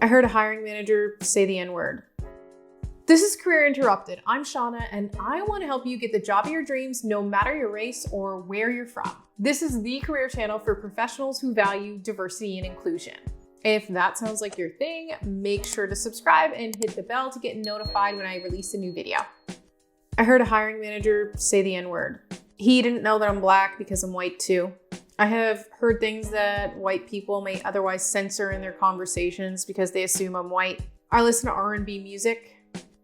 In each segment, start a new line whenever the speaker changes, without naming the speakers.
I heard a hiring manager say the N-word. This is Career Interrupted. I'm Shauna, and I want to help you get the job of your dreams no matter your race or where you're from. This is the career channel for professionals who value diversity and inclusion. If that sounds like your thing, make sure to subscribe and hit the bell to get notified when I release a new video. I heard a hiring manager say the N-word. He didn't know that I'm Black because I'm white too. I have heard things that white people may otherwise censor in their conversations because they assume I'm white. I listen to R&B music.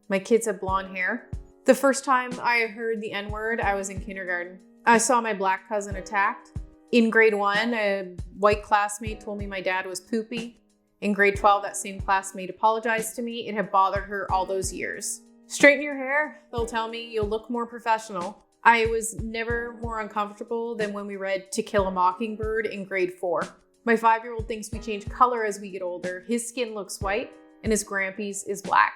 My kids have blonde hair. The first time I heard the N-word, I was in kindergarten. I saw my Black cousin attacked. In grade 1, a white classmate told me my dad was poopy. In grade 12, that same classmate apologized to me. It had bothered her all those years. Straighten your hair, they'll tell me, you'll look more professional. I was never more uncomfortable than when we read To Kill A Mockingbird in grade 4. My 5-year-old thinks we change color as we get older. His skin looks white and his Grampy's is Black.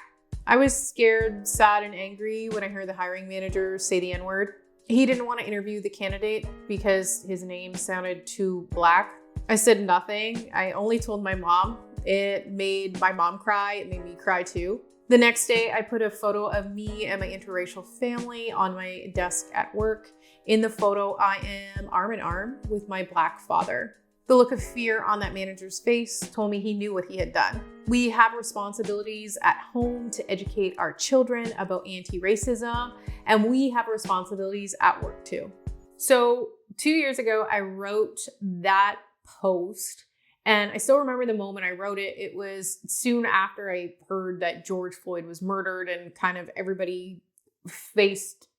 I was scared, sad, and angry when I heard the hiring manager say the N-word. He didn't want to interview the candidate because his name sounded too Black. I said nothing. I only told my mom. It made my mom cry. It made me cry too. The next day, I put a photo of me and my interracial family on my desk at work. In the photo, I am arm in arm with my Black father. The look of fear on that manager's face told me he knew what he had done. We have responsibilities at home to educate our children about anti-racism, and we have responsibilities at work too. So 2 years ago, I wrote that post, and I still remember the moment I wrote it. It was soon after I heard that George Floyd was murdered and kind of everybody faced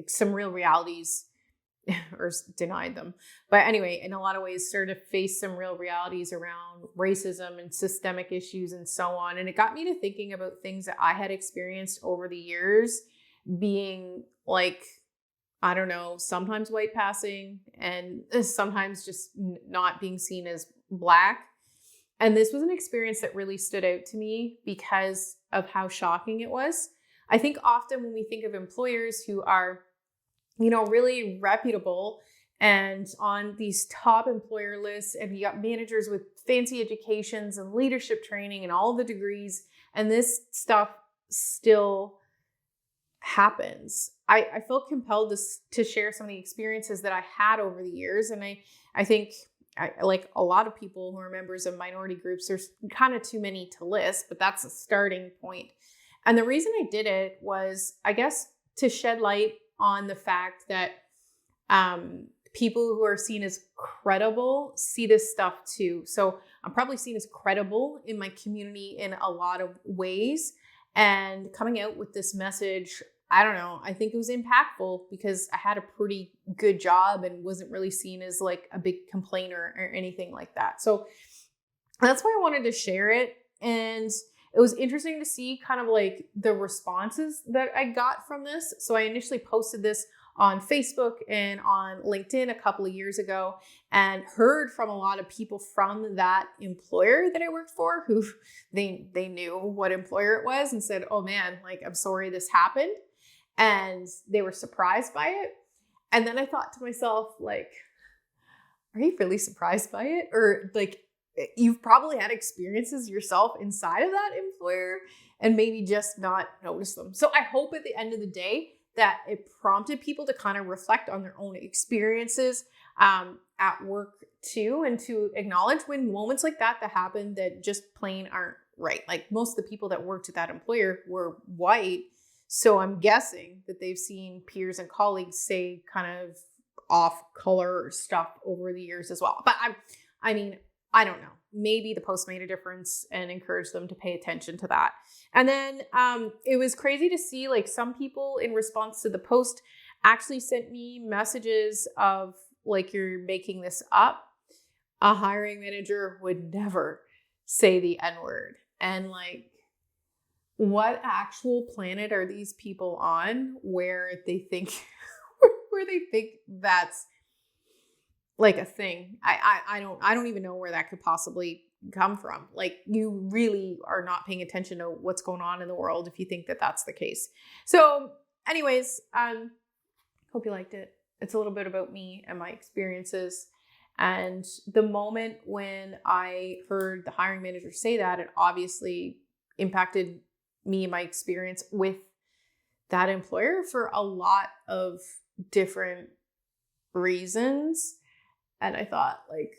some real realities or denied them. But anyway, in a lot of ways, started to face some real realities around racism and systemic issues and so on. And it got me to thinking about things that I had experienced over the years, being like, I don't know, sometimes white passing and sometimes just not being seen as Black. And this was an experience that really stood out to me because of how shocking it was. I think often when we think of employers who are, really reputable and on these top employer lists, and you got managers with fancy educations and leadership training and all the degrees, and this stuff still happens. I felt compelled to share some of the experiences that I had over the years. And I think like a lot of people who are members of minority groups, there's kind of too many to list, but that's a starting point. And the reason I did it was, I guess, to shed light on the fact that people who are seen as credible see this stuff too. So I'm probably seen as credible in my community in a lot of ways. And coming out with this message, I don't know, I think it was impactful because I had a pretty good job and wasn't really seen as like a big complainer or anything like that. So that's why I wanted to share it. And it was interesting to see kind of like the responses that I got from this. So I initially posted this on Facebook and on LinkedIn a couple of years ago and heard from a lot of people from that employer that I worked for who they knew what employer it was and said, oh man, like, I'm sorry this happened. And they were surprised by it. And then I thought to myself, like, are you really surprised by it? Or like, you've probably had experiences yourself inside of that employer and maybe just not notice them. So I hope at the end of the day that it prompted people to kind of reflect on their own experiences at work too, and to acknowledge when moments like that happen that just plain aren't right. Like most of the people that worked at that employer were white. So I'm guessing that they've seen peers and colleagues say kind of off color stuff over the years as well. But I mean, I don't know. Maybe the post made a difference and encouraged them to pay attention to that. And then it was crazy to see like some people in response to the post actually sent me messages of like, you're making this up. A hiring manager would never say the N-word. And like, what actual planet are these people on where they think that's like a thing? I don't even know where that could possibly come from. Like, you really are not paying attention to what's going on in the world if you think that that's the case. So anyways, hope you liked it. It's a little bit about me and my experiences. And the moment when I heard the hiring manager say that, it obviously impacted me and my experience with that employer for a lot of different reasons. And I thought, like,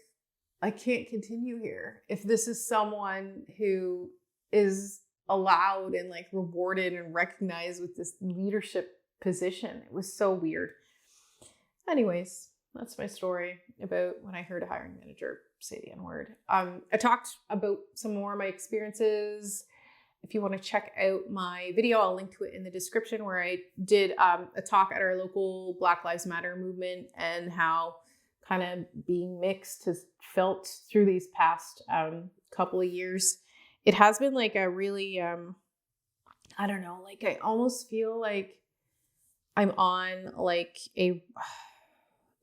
I can't continue here. If this is someone who is allowed and like rewarded and recognized with this leadership position, it was so weird. Anyways, that's my story about when I heard a hiring manager say the N-word. I talked about some more of my experiences. If you want to check out my video, I'll link to it in the description, where I did a talk at our local Black Lives Matter movement and how kind of being mixed has felt through these past couple of years. It has been like a really, I don't know, like I almost feel like I'm on like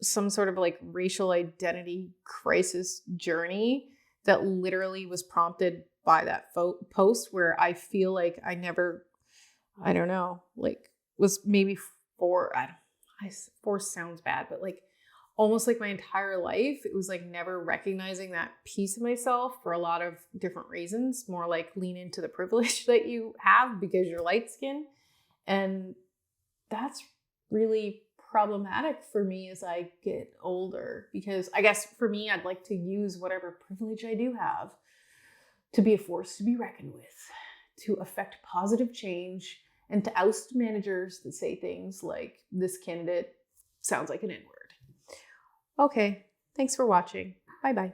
some sort of like racial identity crisis journey that literally was prompted by that post, where I feel like I never, I don't know, like was maybe forced sounds bad, but like almost like my entire life, it was like never recognizing that piece of myself for a lot of different reasons, more like lean into the privilege that you have because you're light skinned. And that's really problematic for me as I get older, because I guess for me, I'd like to use whatever privilege I do have to be a force to be reckoned with, to affect positive change, and to oust managers that say things like, this candidate sounds like an N-word. Okay, thanks for watching. Bye-bye.